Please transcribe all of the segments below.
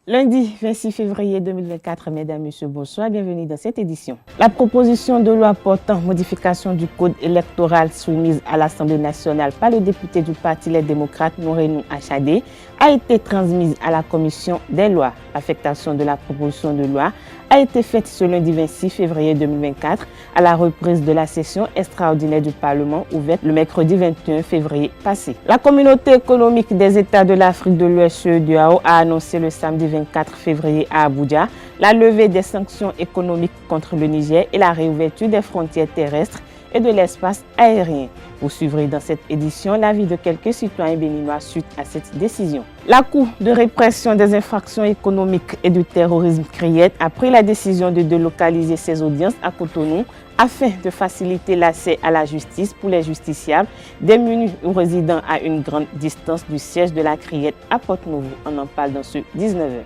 Lundi 26 février 2024, mesdames, messieurs, bonsoir, bienvenue dans cette édition. La proposition de loi portant modification du code électoral soumise à l'Assemblée nationale par le député du Parti Les Démocrates, Nourenou Achadé, a été transmise à la commission des lois. L'affectation de la proposition de loi a été faite ce lundi 26 février 2024 à la reprise de la session extraordinaire du Parlement ouverte le mercredi 21 février passé. La communauté économique des États de l'Afrique de l'Ouest CEDEAO a annoncé le samedi 24 février à Abuja la levée des sanctions économiques contre le Niger et la réouverture des frontières terrestres et de l'espace aérien. Vous suivrez dans cette édition l'avis de quelques citoyens béninois suite à cette décision. La Cour de répression des infractions économiques et du terrorisme CRIET a pris la décision de délocaliser ses audiences à Cotonou afin de faciliter l'accès à la justice pour les justiciables démunis ou résidant à une grande distance du siège de la CRIET à Porte-Novo. On en parle dans ce 19h.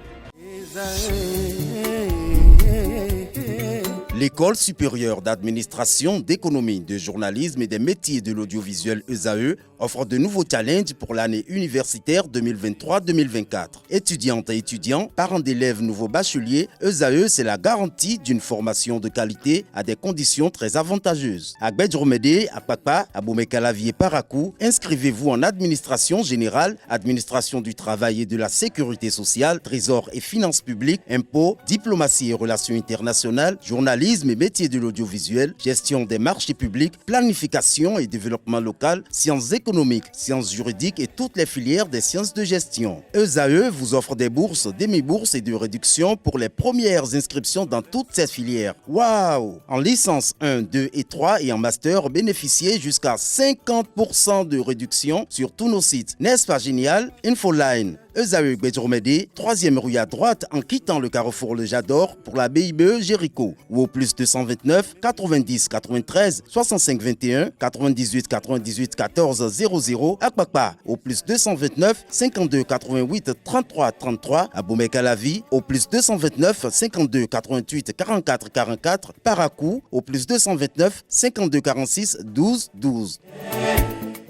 L'École supérieure d'administration, d'économie, de journalisme et des métiers de l'audiovisuel ESAE offre de nouveaux challenges pour l'année universitaire 2023-2024. Étudiantes et étudiants, parents d'élèves nouveaux bacheliers, ESAE, c'est la garantie d'une formation de qualité à des conditions très avantageuses. À Gbedjromede, à Papa, à Boumekalavier, Parakou, inscrivez-vous en administration générale, administration du travail et de la sécurité sociale, trésor et finances publiques, impôts, diplomatie et relations internationales, journalisme et métiers de l'audiovisuel, gestion des marchés publics, planification et développement local, sciences économiques, sciences juridiques et toutes les filières des sciences de gestion. ESAE vous offre des bourses, demi-bourses et de réductions pour les premières inscriptions dans toutes ces filières. Waouh! En licence 1, 2 et 3 et en master, bénéficiez jusqu'à 50% de réduction sur tous nos sites. N'est-ce pas génial? Infoline. ESAE Gbedjromede, 3e rue à droite en quittant le carrefour Le Jador pour la BIBE Jéricho ou au plus 229 90 93 65 21 98 98 14 00 à Kpakpa au plus 229 52 88 33 33 à Boumekalavi au plus 229 52 88 44 44 Parakou au plus 229 52 46 12 12.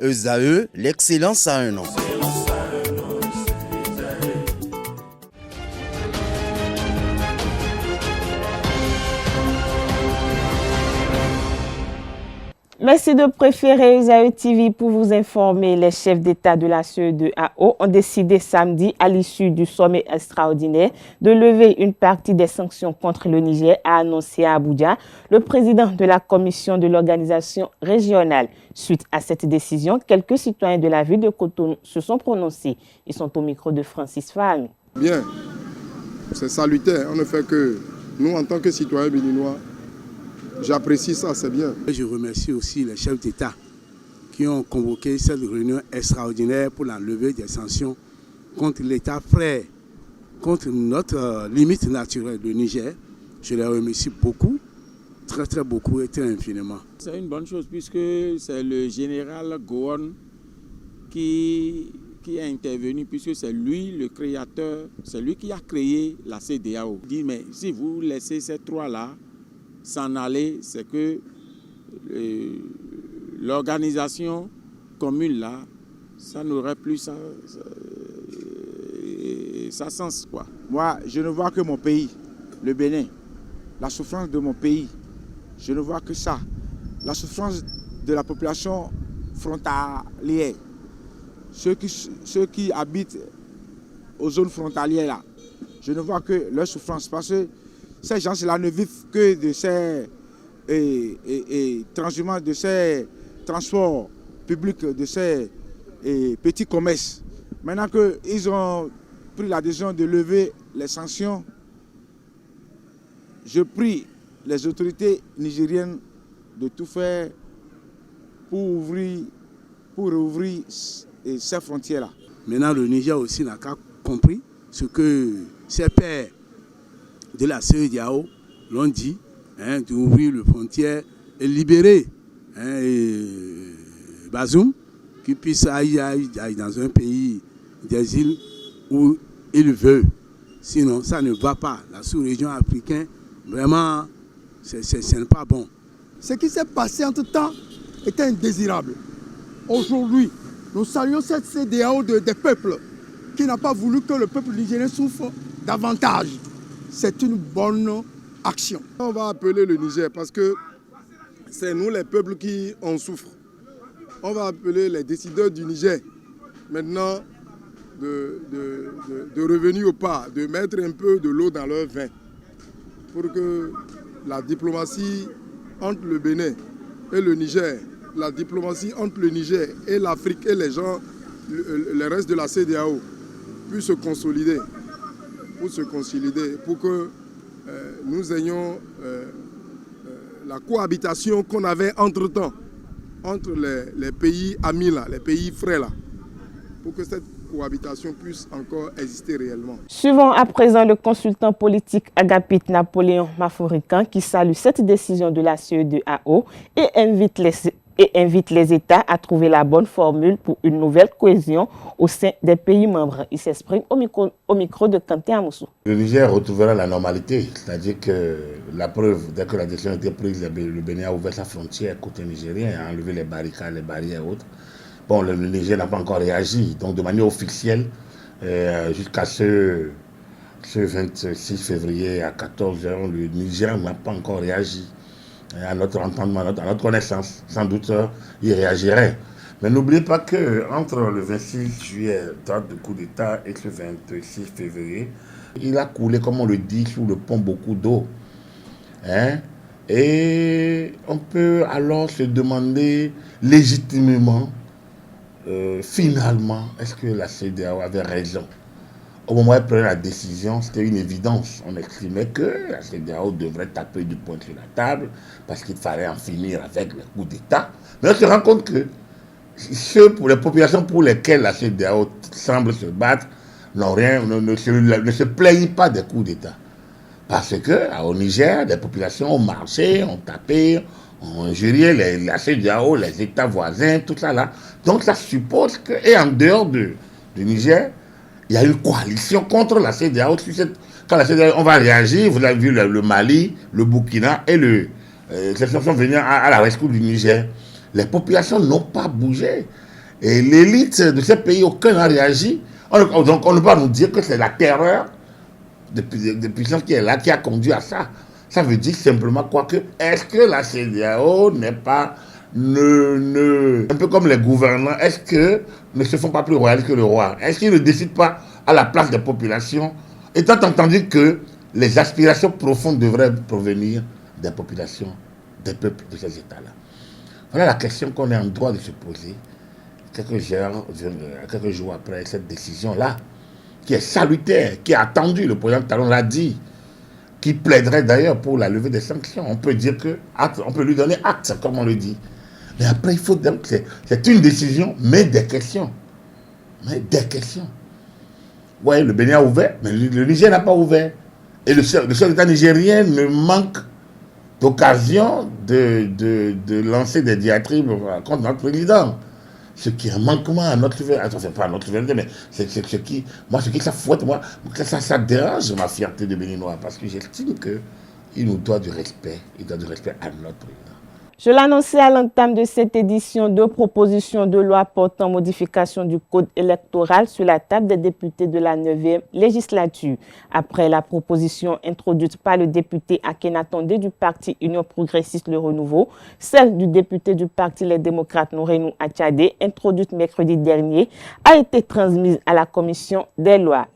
ESAE, l'excellence à un nom. Merci de préférer ESAE TV pour vous informer. Les chefs d'État de la CEDEAO ont décidé samedi, à l'issue du sommet extraordinaire, de lever une partie des sanctions contre le Niger, a annoncé à Abuja le président de la commission de l'organisation régionale. Suite à cette décision, quelques citoyens de la ville de Cotonou se sont prononcés. Ils sont au micro de Francis Fahmy. Bien, c'est salutaire. On ne fait que nous, en tant que citoyens béninois, j'apprécie ça, c'est bien. Je remercie aussi les chefs d'État qui ont convoqué cette réunion extraordinaire pour la levée des sanctions contre l'État frère, contre notre limite naturelle, le Niger. Je les remercie beaucoup, très beaucoup et très infiniment. C'est une bonne chose puisque c'est le général Gowon qui est intervenu puisque c'est lui le créateur, c'est lui qui a créé la CEDEAO. Il dit mais si vous laissez ces trois-là s'en aller, c'est que l'organisation commune là, ça n'aurait plus sa sens quoi. Moi, je ne vois que mon pays, le Bénin, la souffrance de mon pays. Je ne vois que ça. La souffrance de la population frontalière. Ceux qui habitent aux zones frontalières là. Je ne vois que leur souffrance parce que ces gens-là ne vivent que de ces transhumants, de ces transports publics, de ces petits commerces. Maintenant qu'ils ont pris la décision de lever les sanctions, je prie les autorités nigériennes de tout faire pour rouvrir ces frontières-là. Maintenant, le Niger aussi n'a qu'à compris ce que ses pairs de la CEDEAO l'ont dit, d'ouvrir les frontières et libérer Bazoum, qui puisse aller dans un pays des îles où il veut. Sinon, ça ne va pas. La sous-région africaine, vraiment, ce n'est pas bon. Ce qui s'est passé entre-temps était indésirable. Aujourd'hui, nous saluons cette CEDEAO des peuples qui n'a pas voulu que le peuple nigérien souffre davantage. C'est une bonne action. On va appeler le Niger parce que c'est nous les peuples qui en souffrent. On va appeler les décideurs du Niger maintenant de revenir au pas, de mettre un peu de l'eau dans leur vin pour que la diplomatie entre le Bénin et le Niger, la diplomatie entre le Niger et l'Afrique et les gens, le reste de la CEDEAO puisse se consolider, pour que nous ayons la cohabitation qu'on avait entre-temps entre les pays amis, là, les pays frères, là, pour que cette cohabitation puisse encore exister réellement. Suivons à présent le consultant politique Agapit Napoléon Maforican qui salue cette décision de la CEDEAO et invite les États à trouver la bonne formule pour une nouvelle cohésion au sein des pays membres. Il s'exprime au micro de Kanté Amoussou. Le Niger retrouvera la normalité, c'est-à-dire que la preuve, dès que la décision a été prise, le Bénin a ouvert sa frontière côté nigérien, a enlevé les barricades, les barrières et autres. Bon, le Niger n'a pas encore réagi, donc de manière officielle, jusqu'à ce 26 février à 14h, le Niger n'a pas encore réagi. À notre entendement, à notre connaissance, sans doute, il réagirait. Mais n'oubliez pas qu'entre le 26 juillet, date de coup d'État, et le 26 février, il a coulé, comme on le dit, sous le pont beaucoup d'eau. Et on peut alors se demander légitimement, finalement, est-ce que la CEDEAO avait raison? Au moment où elle prenait la décision, c'était une évidence. On estimait que la CEDEAO devrait taper du poing sur la table parce qu'il fallait en finir avec le coup d'État. Mais on se rend compte que pour les populations pour lesquelles la CEDEAO semble se battre ne se plaignent pas des coups d'État. Parce qu'au Niger, les populations ont marché, ont tapé, ont injurié la CEDEAO, les États voisins, tout ça là. Donc ça suppose que, et en dehors du Niger, il y a une coalition contre la CEDEAO. Quand la CEDEAO, on va réagir, vous avez vu le Mali, le Burkina et ces sont venus à la rescousse du Niger. Les populations n'ont pas bougé. Et l'élite de ces pays, aucun n'a réagi. Donc on ne peut pas nous dire que c'est la terreur de puissance qui est là qui a conduit à ça. Ça veut dire simplement quoi que, est-ce que la CEDEAO n'est pas... un peu comme les gouvernants, est-ce qu'ils ne se font pas plus royalistes que le roi? Est-ce qu'ils ne décident pas à la place des populations, étant entendu que les aspirations profondes devraient provenir des populations, des peuples de ces États-là? Voilà la question qu'on est en droit de se poser quelques jours après cette décision-là, qui est salutaire, qui est attendue, le président Talon l'a dit, qui plaiderait d'ailleurs pour la levée des sanctions. On peut dire on peut lui donner acte, comme on le dit. Mais après, il faut donc, c'est une décision, mais des questions. Oui, le Bénin a ouvert, mais le Niger n'a pas ouvert. Et le seul État nigérien ne manque d'occasion de lancer des diatribes contre notre président. Ce qui est un manquement à notre souveraineté. Attends, c'est pas à notre souveraineté, mais ce qui ça fouette, ça dérange ma fierté de Béninois, parce que j'estime qu'il nous doit du respect. Il doit du respect à notre président. Je l'annonçais à l'entame de cette édition, 2 propositions de loi portant modification du code électoral sur la table des députés de la 9e législature. Après la proposition introduite par le député Akhenatonde du parti Union progressiste Le Renouveau, celle du député du parti Les démocrates Nourenou Attiadé, introduite mercredi dernier, a été transmise à la commission des lois.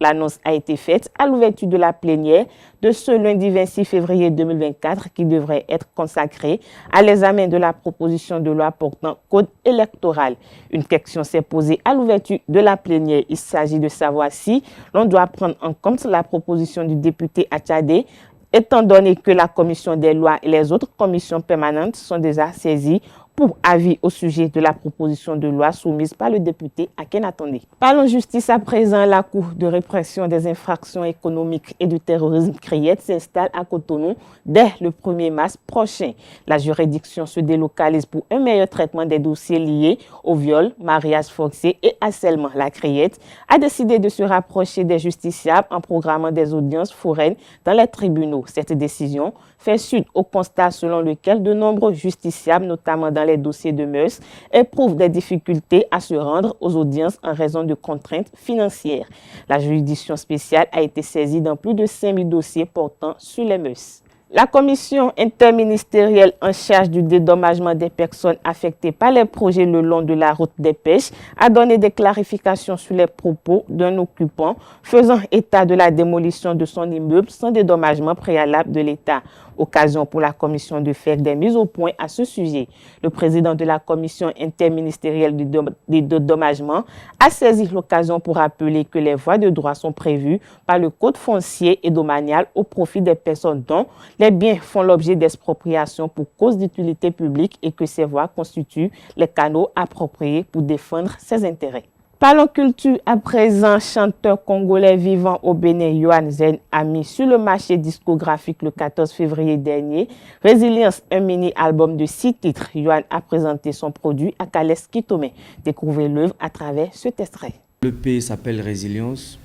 L'annonce a été faite à l'ouverture de la plénière de ce lundi 26 février 2024 qui devrait être consacrée à l'examen de la proposition de loi portant code électoral. Une question s'est posée à l'ouverture de la plénière. Il s'agit de savoir si l'on doit prendre en compte la proposition du député Attiadé, étant donné que la commission des lois et les autres commissions permanentes sont déjà saisies pour avis au sujet de la proposition de loi soumise par le député Akhenatonde. Parlons justice à présent. La Cour de répression des infractions économiques et du terrorisme CRIET s'installe à Cotonou dès le 1er mars prochain. La juridiction se délocalise pour un meilleur traitement des dossiers liés au viol, mariage forcé et harcèlement. La CRIET a décidé de se rapprocher des justiciables en programmant des audiences foraines dans les tribunaux. Cette décision fait suite au constat selon lequel de nombreux justiciables, notamment dans dans les dossiers de mœurs éprouvent des difficultés à se rendre aux audiences en raison de contraintes financières. La juridiction spéciale a été saisie dans plus de 5000 dossiers portant sur les mœurs. La commission interministérielle en charge du dédommagement des personnes affectées par les projets le long de la route des pêches a donné des clarifications sur les propos d'un occupant faisant état de la démolition de son immeuble sans dédommagement préalable de l'État. Occasion pour la commission de faire des mises au point à ce sujet. Le président de la commission interministérielle du dédommagement a saisi l'occasion pour rappeler que les voies de droit sont prévues par le Code foncier et domanial au profit des personnes dont les biens font l'objet d'expropriation pour cause d'utilité publique et que ces voies constituent les canaux appropriés pour défendre ses intérêts. Parlons culture à présent. Chanteur congolais vivant au Bénin, Yohan Zen a mis sur le marché discographique le 14 février dernier Résilience, un mini-album de 6 titres. Yohan a présenté son produit à Kales Kitome. Découvrez l'œuvre à travers cet extrait. L'EP s'appelle Résilience.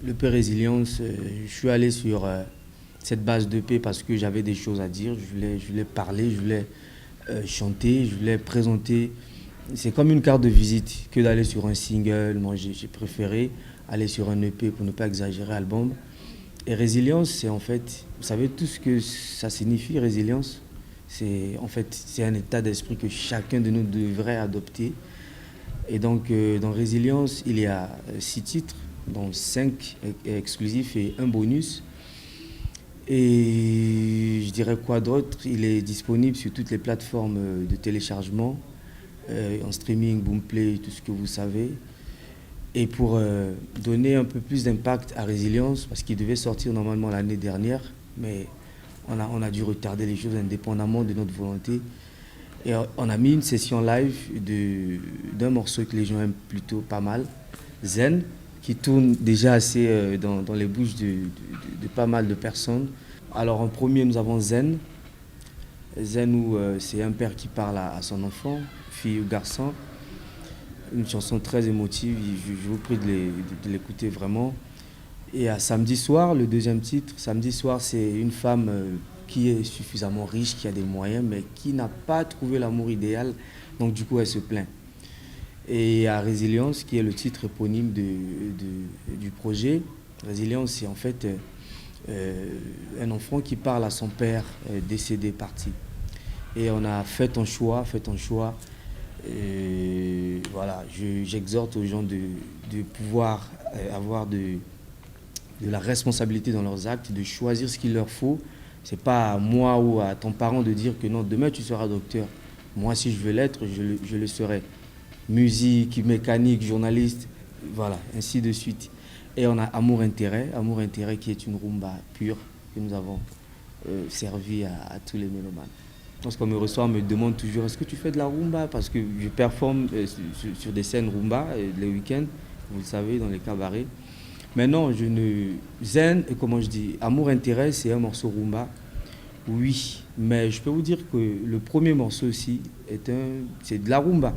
L'EP Résilience, je suis allé sur cette base d'EP parce que j'avais des choses à dire. Je voulais parler, je voulais chanter, je voulais présenter. C'est comme une carte de visite que d'aller sur un single. Moi, j'ai préféré aller sur un EP pour ne pas exagérer album. Et résilience, c'est en fait, vous savez tout ce que ça signifie, résilience. C'est en fait, c'est un état d'esprit que chacun de nous devrait adopter. Et donc, dans Résilience, il y a 6 titres, dont 5 exclusifs et un bonus. Et je dirais quoi d'autre? Il est disponible sur toutes les plateformes de téléchargement. En streaming, Boomplay, tout ce que vous savez. Et pour donner un peu plus d'impact à Résilience, parce qu'il devait sortir normalement l'année dernière, mais on a dû retarder les choses indépendamment de notre volonté. Et on a mis une session live d'un morceau que les gens aiment plutôt pas mal, Zen, qui tourne déjà assez dans les bouches de pas mal de personnes. Alors en premier, nous avons Zen. Zen, où c'est un père qui parle à son enfant, fille ou garçon. Une chanson très émotive, je vous prie de l'écouter vraiment. Et à Samedi soir, le deuxième titre, Samedi soir, c'est une femme qui est suffisamment riche, qui a des moyens, mais qui n'a pas trouvé l'amour idéal, donc du coup elle se plaint. Et à Résilience, qui est le titre éponyme du projet, Résilience, c'est en fait un enfant qui parle à son père décédé, parti. Et on a fait un choix. Et voilà, j'exhorte aux gens de pouvoir avoir de la responsabilité dans leurs actes, de choisir ce qu'il leur faut. C'est pas à moi ou à ton parent de dire que non, demain tu seras docteur. Moi, si je veux l'être, je le serai. Musique, mécanique, journaliste, voilà, ainsi de suite. Et on a Amour Intérêt qui est une rumba pure que nous avons servi à tous les mélomanes. Lorsqu'on me reçoit, on me demande toujours, est-ce que tu fais de la rumba? Parce que je performe sur des scènes rumba les week-ends, vous le savez, dans les cabarets. Mais non, Zen, comment je dis, Amour Intérêt, c'est un morceau rumba, oui. Mais je peux vous dire que le premier morceau aussi, c'est de la rumba.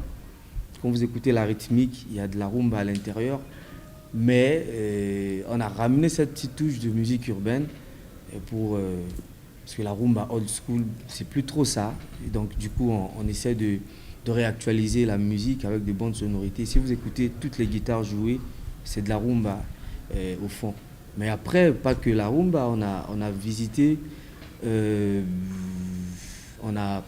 Quand vous écoutez la rythmique, il y a de la rumba à l'intérieur. Mais on a ramené cette petite touche de musique urbaine parce que la rumba old school, c'est plus trop ça. Et donc du coup, on essaie de réactualiser la musique avec de bonnes sonorités. Si vous écoutez toutes les guitares jouées, c'est de la rumba au fond. Mais après, pas que la rumba, on a visité, on a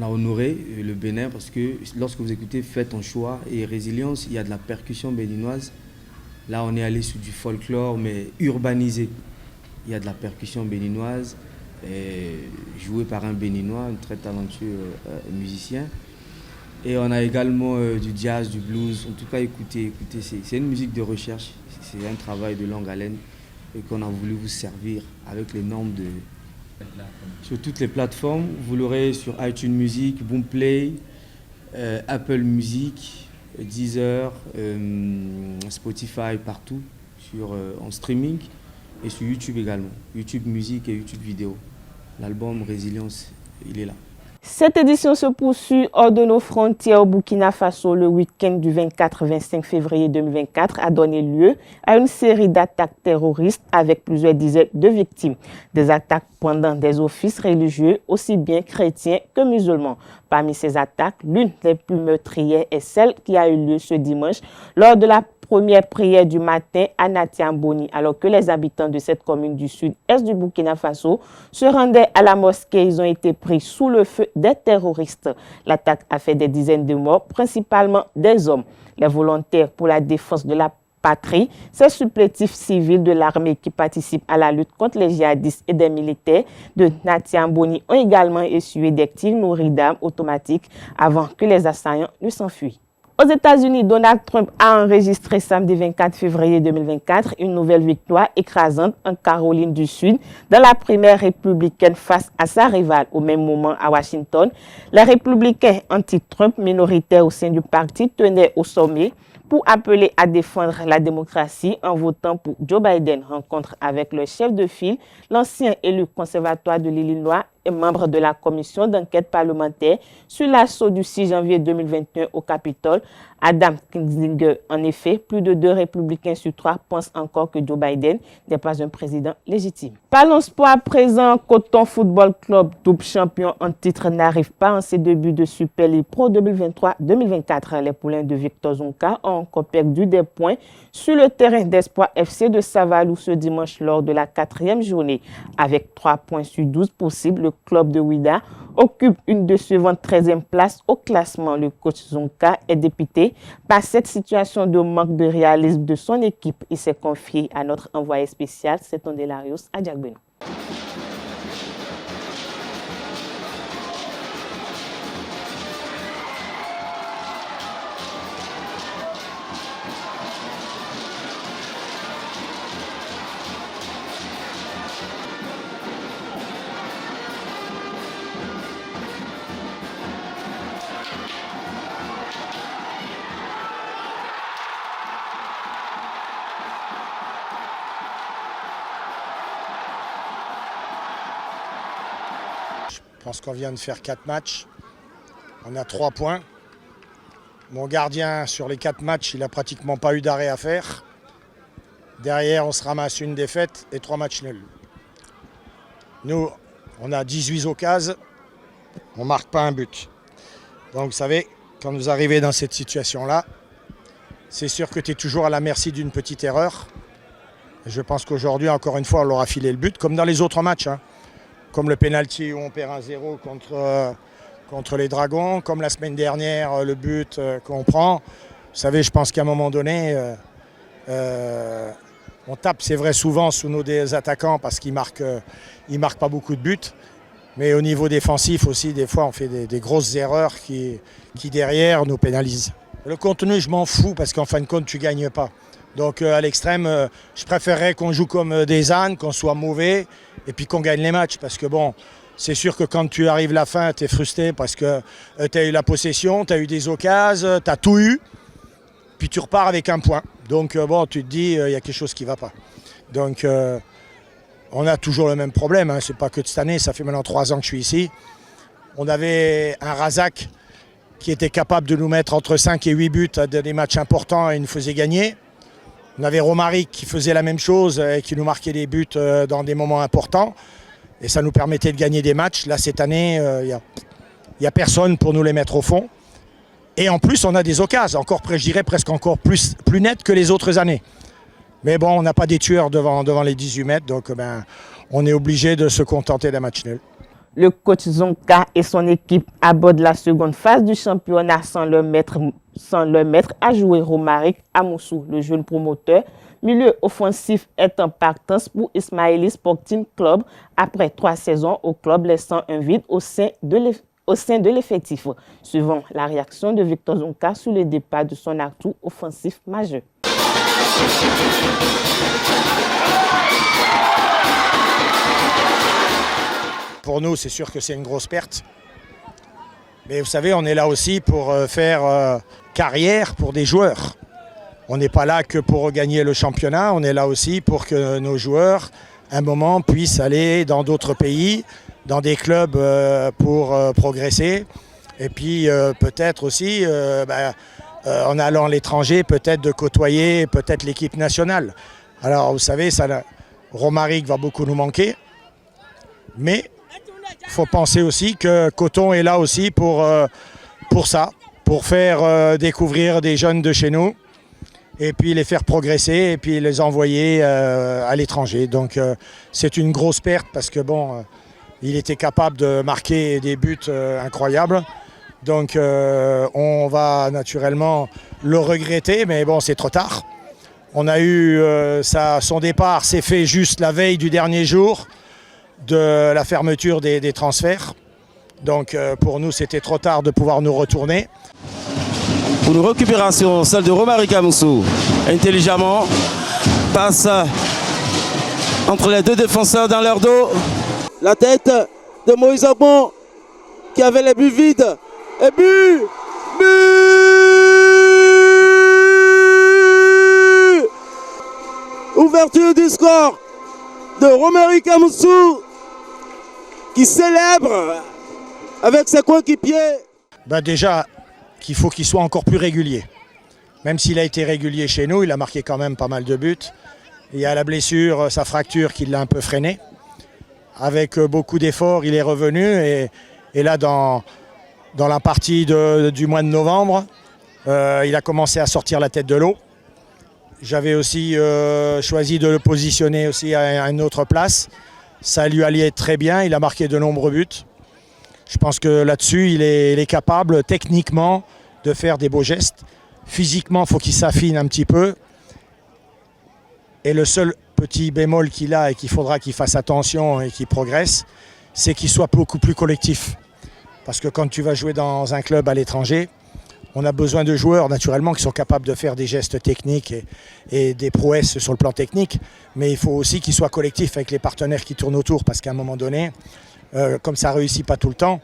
honoré le Bénin parce que lorsque vous écoutez Faites ton choix et Résilience, il y a de la percussion béninoise. Là, on est allé sur du folklore, mais urbanisé. Il y a de la percussion béninoise, jouée par un Béninois, un très talentueux musicien. Et on a également du jazz, du blues. En tout cas, écoutez, c'est une musique de recherche. C'est un travail de longue haleine et qu'on a voulu vous servir avec les normes sur toutes les plateformes. Vous l'aurez sur iTunes Music, Boomplay, Apple Music, Deezer, Spotify, partout, en streaming et sur YouTube également. YouTube Music et YouTube Vidéo. L'album Résilience, il est là. Cette édition se poursuit hors de nos frontières au Burkina Faso. Le week-end du 24-25 février 2024 a donné lieu à une série d'attaques terroristes avec plusieurs dizaines de victimes. Des attaques pendant des offices religieux, aussi bien chrétiens que musulmans. Parmi ces attaques, l'une des plus meurtrières est celle qui a eu lieu ce dimanche lors de la première prière du matin à Natiamboni, alors que les habitants de cette commune du sud-est du Burkina Faso se rendaient à la mosquée. Ils ont été pris sous le feu des terroristes. L'attaque a fait des dizaines de morts, principalement des hommes. Les volontaires pour la défense de la patrie, ces supplétifs civils de l'armée qui participent à la lutte contre les djihadistes et des militaires de Natiamboni ont également essuyé des tirs nourris d'armes automatiques avant que les assaillants ne s'enfuient. Aux États-Unis, Donald Trump a enregistré samedi 24 février 2024 une nouvelle victoire écrasante en Caroline du Sud dans la primaire républicaine face à sa rivale. Au même moment, à Washington, les républicains anti-Trump minoritaires au sein du parti tenaient au sommet pour appeler à défendre la démocratie en votant pour Joe Biden. Rencontre avec le chef de file, l'ancien élu conservatoire de l'Illinois et membre de la commission d'enquête parlementaire sur l'assaut du 6 janvier 2021 au Capitole, Adam Kinzinger. En effet, plus de 2 républicains sur 3 pensent encore que Joe Biden n'est pas un président légitime. Parlons sport à présent. Coton Football Club, double champion en titre, n'arrive pas en ses débuts de Super League Pro 2023-2024. Les poulains de Victor Zonka ont encore perdu des points sur le terrain d'Espoir FC de Savalou ce dimanche lors de la 4e journée. Avec 3 points sur 12 possibles, le club de Ouida occupe une décevante 13e place au classement. Le coach Zonka est dépité par cette situation de manque de réalisme de son équipe. Il s'est confié à notre envoyé spécial, c'est Ondelarius Adjagbeno. Je pense qu'on vient de faire 4 matchs. On a 3 points. Mon gardien, sur les 4 matchs, il n'a pratiquement pas eu d'arrêt à faire. Derrière, on se ramasse une défaite et 3 matchs nuls. Nous, on a 18 occasions. On ne marque pas un but. Donc, vous savez, quand vous arrivez dans cette situation-là, c'est sûr que tu es toujours à la merci d'une petite erreur. Et je pense qu'aujourd'hui, encore une fois, on leur a filé le but, comme dans les autres matchs. Comme le pénalty où on perd 1-0 contre les Dragons, comme la semaine dernière, le but qu'on prend. Vous savez, je pense qu'à un moment donné, on tape, c'est vrai, souvent sous nos attaquants parce qu'ils marquent pas beaucoup de buts. Mais au niveau défensif aussi, des fois, on fait des grosses erreurs qui derrière, nous pénalisent. Le contenu, je m'en fous parce qu'en fin de compte, tu ne gagnes pas. Donc à l'extrême, je préférerais qu'on joue comme des ânes, qu'on soit mauvais et puis qu'on gagne les matchs. Parce que bon, c'est sûr que quand tu arrives à la fin, tu es frustré parce que tu as eu la possession, tu as eu des occasions, tu as tout eu. Puis tu repars avec un point. Donc bon, tu te dis, il y a quelque chose qui ne va pas. Donc on a toujours le même problème. Ce n'est pas que de cette année, ça fait maintenant 3 ans que je suis ici. On avait un Razak qui était capable de nous mettre entre 5 et 8 buts à des matchs importants et nous faisait gagner. On avait Romaric qui faisait la même chose et qui nous marquait des buts dans des moments importants. Et ça nous permettait de gagner des matchs. Là, cette année, il n'y a personne pour nous les mettre au fond. Et en plus, on a des occasions, je dirais presque encore plus nettes que les autres années. Mais bon, on n'a pas des tueurs devant les 18 mètres. Donc, on est obligé de se contenter d'un match nul. Le coach Zonka et son équipe abordent la seconde phase du championnat sans leur mettre à jouer Romaric Amoussou. Le jeune promoteur milieu offensif est en partance pour Ismaili Sporting Club après 3 saisons au club, laissant un vide au sein de l'effectif. Suivant la réaction de Victor Zonka sur le départ de son atout offensif majeur. Pour nous, c'est sûr que c'est une grosse perte. Mais vous savez, on est là aussi pour faire carrière pour des joueurs. On n'est pas là que pour gagner le championnat, on est là aussi pour que nos joueurs, à un moment, puissent aller dans d'autres pays dans des clubs pour progresser. Et puis peut-être aussi, en allant à l'étranger, peut-être de côtoyer peut-être l'équipe nationale. Alors vous savez, Romaric va beaucoup nous manquer. Mais il faut penser aussi que Coton est là aussi pour ça, pour faire découvrir des jeunes de chez nous et puis les faire progresser et puis les envoyer à l'étranger. Donc c'est une grosse perte parce que il était capable de marquer des buts incroyables. Donc on va naturellement le regretter, mais bon, c'est trop tard. On a eu son départ s'est fait juste la veille du dernier jour de la fermeture des transferts. Donc pour nous, c'était trop tard de pouvoir nous retourner. Pour une récupération, celle de Romaric Amoussou, intelligemment, passe entre les deux défenseurs dans leur dos. La tête de Moïse Agbon qui avait les buts vides. Et but! Ouverture du score de Romaric Amoussou qui célèbre avec ses coéquipiers. Déjà, qu'il faut qu'il soit encore plus régulier. Même s'il a été régulier chez nous, il a marqué quand même pas mal de buts. Il y a la blessure, sa fracture qui l'a un peu freiné. Avec beaucoup d'efforts, il est revenu et là, dans la partie du mois de novembre, il a commencé à sortir la tête de l'eau. J'avais aussi choisi de le positionner aussi à une autre place. Ça lui allait très bien, il a marqué de nombreux buts. Je pense que là-dessus, il est capable techniquement de faire des beaux gestes. Physiquement, il faut qu'il s'affine un petit peu. Et le seul petit bémol qu'il a et qu'il faudra qu'il fasse attention et qu'il progresse, c'est qu'il soit beaucoup plus collectif. Parce que quand tu vas jouer dans un club à l'étranger, on a besoin de joueurs naturellement qui sont capables de faire des gestes techniques et des prouesses sur le plan technique. Mais il faut aussi qu'ils soient collectifs avec les partenaires qui tournent autour. Parce qu'à un moment donné, comme ça ne réussit pas tout le temps,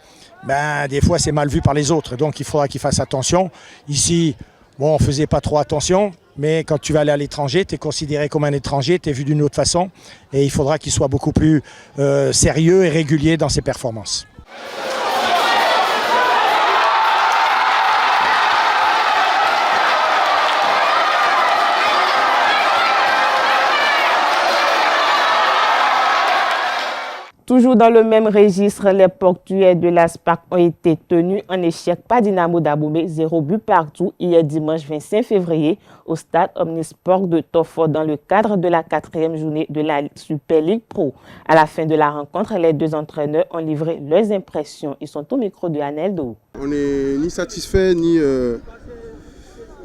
des fois c'est mal vu par les autres. Donc il faudra qu'ils fassent attention. Ici, on ne faisait pas trop attention. Mais quand tu vas aller à l'étranger, tu es considéré comme un étranger, tu es vu d'une autre façon. Et il faudra qu'il soit beaucoup plus sérieux et régulier dans ses performances. Toujours dans le même registre, les portuaires de l'ASPAC ont été tenus en échec par Dynamo d'Abomey, 0 but partout, hier dimanche 25 février au stade Omnisport de Tofo dans le cadre de la 4e journée de la Super League Pro. À la fin de la rencontre, les deux entraîneurs ont livré leurs impressions. Ils sont au micro de Aneldo. On n'est ni satisfait, ni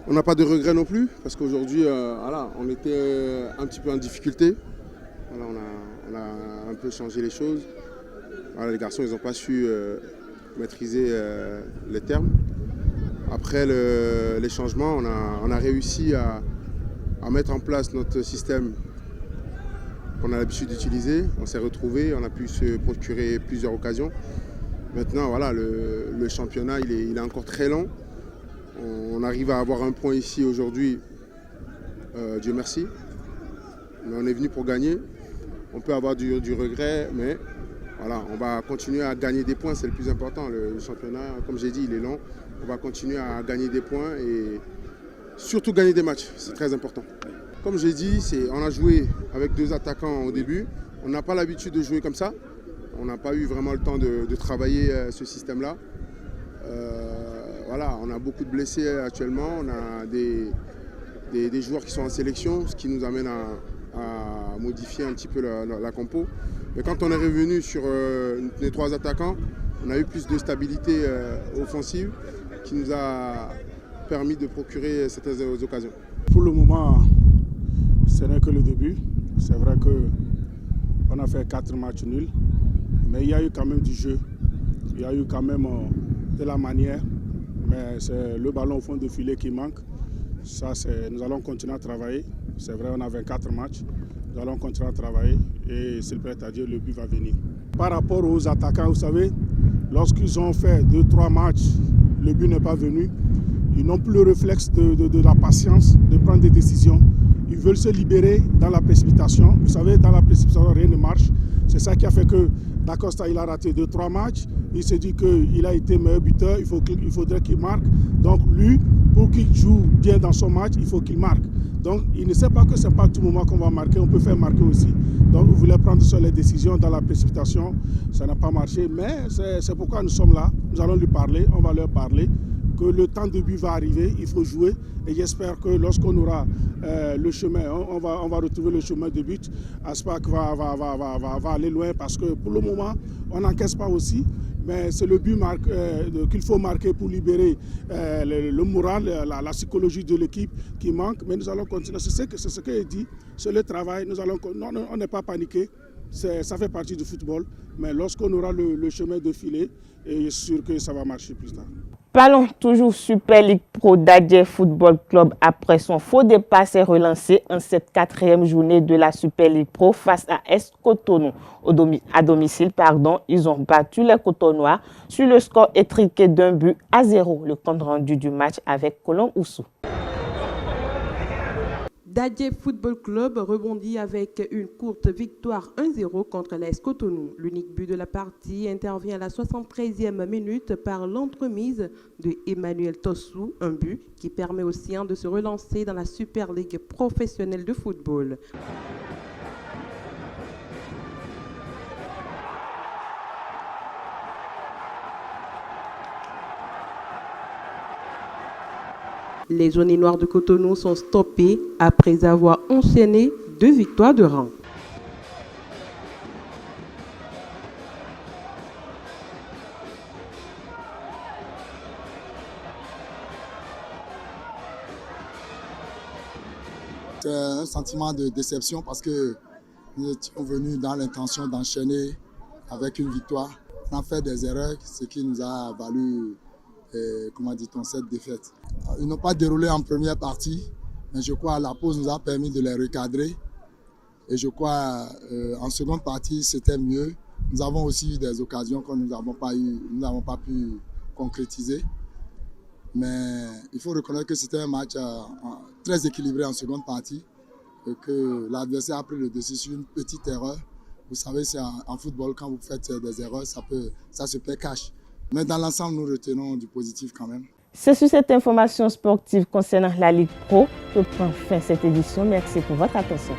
on n'a pas de regrets non plus, parce qu'aujourd'hui, on était un petit peu en difficulté. Voilà, on a un peu changé les choses. Voilà, les garçons, ils n'ont pas su maîtriser les termes. Après les changements, on a réussi à mettre en place notre système qu'on a l'habitude d'utiliser. On s'est retrouvés, on a pu se procurer plusieurs occasions. Maintenant, voilà, le championnat, il est encore très long. On arrive à avoir un point ici aujourd'hui, Dieu merci. Mais on est venu pour gagner. On peut avoir du regret, mais voilà, on va continuer à gagner des points, c'est le plus important. Le championnat, comme j'ai dit, il est long. On va continuer à gagner des points et surtout gagner des matchs, c'est très important. Comme j'ai dit, on a joué avec deux attaquants au début. On n'a pas l'habitude de jouer comme ça. On n'a pas eu vraiment le temps de travailler ce système-là. Voilà, on a beaucoup de blessés actuellement. On a des joueurs qui sont en sélection, ce qui nous amène à modifier un petit peu la compo. Mais quand on est revenu sur les trois attaquants, on a eu plus de stabilité offensive qui nous a permis de procurer certaines occasions. Pour le moment, ce n'est que le début. C'est vrai qu'on a fait 4 matchs nuls, mais il y a eu quand même du jeu. Il y a eu quand même de la manière, mais c'est le ballon au fond de filet qui manque. Ça, nous allons continuer à travailler. C'est vrai, on a 24 matchs. Nous allons continuer à travailler et s'il plaît à Dieu, le but va venir. Par rapport aux attaquants, vous savez, lorsqu'ils ont fait 2-3 matchs, le but n'est pas venu. Ils n'ont plus le réflexe de la patience, de prendre des décisions. Ils veulent se libérer dans la précipitation. Vous savez, dans la précipitation, rien ne marche. C'est ça qui a fait que Dacosta il a raté 2-3 matchs. Il s'est dit qu'il a été meilleur buteur, il faudrait qu'il marque. Donc lui, pour qu'il joue bien dans son match, il faut qu'il marque. Donc il ne sait pas que ce n'est pas à tout moment qu'on va marquer, on peut faire marquer aussi. Donc il voulait prendre sur les décisions dans la précipitation, ça n'a pas marché. Mais c'est pourquoi nous sommes là, nous allons lui parler, on va leur parler. Que le temps de but va arriver, il faut jouer. Et j'espère que lorsqu'on aura le chemin, on va retrouver le chemin de but. Aspac va aller loin parce que pour le moment, on n'encaisse pas aussi. Mais c'est le but qu'il faut marquer pour libérer le moral, la psychologie de l'équipe qui manque. Mais nous allons continuer. C'est ce qu'il dit, c'est le travail. On n'est pas paniqué. Ça fait partie du football. Mais lorsqu'on aura le chemin de filer, je suis sûr que ça va marcher plus tard. Parlons toujours Super League Pro d'Adjé Football Club. Après son faux départ s'est relancé en cette 4e journée de la Super League Pro face à AS Cotonou. À domicile, ils ont battu les Cotonois sur le score étriqué d'1-0. Le compte rendu du match avec Colomb Oussou. D'Adjé Football Club rebondit avec une courte victoire 1-0 contre l'AS Cotonou. L'unique but de la partie intervient à la 73e minute par l'entremise de Emmanuel Tossou, un but qui permet aux Siens de se relancer dans la Super Ligue professionnelle de football. Les Jaunes Noirs de Cotonou sont stoppés après avoir enchaîné 2 victoires de rang. C'est un sentiment de déception parce que nous étions venus dans l'intention d'enchaîner avec une victoire. On a fait des erreurs, ce qui nous a valu cette défaite. Ils n'ont pas déroulé en première partie, mais je crois que la pause nous a permis de les recadrer. Et je crois en seconde partie, c'était mieux. Nous avons aussi eu des occasions que nous n'avons pas pu concrétiser. Mais il faut reconnaître que c'était un match très équilibré en seconde partie et que l'adversaire a pris le dessus sur une petite erreur. Vous savez, c'est en football, quand vous faites des erreurs, ça se paie cash. Mais dans l'ensemble, nous retenons du positif quand même. C'est sur cette information sportive concernant la Ligue Pro que prend fin cette édition. Merci pour votre attention.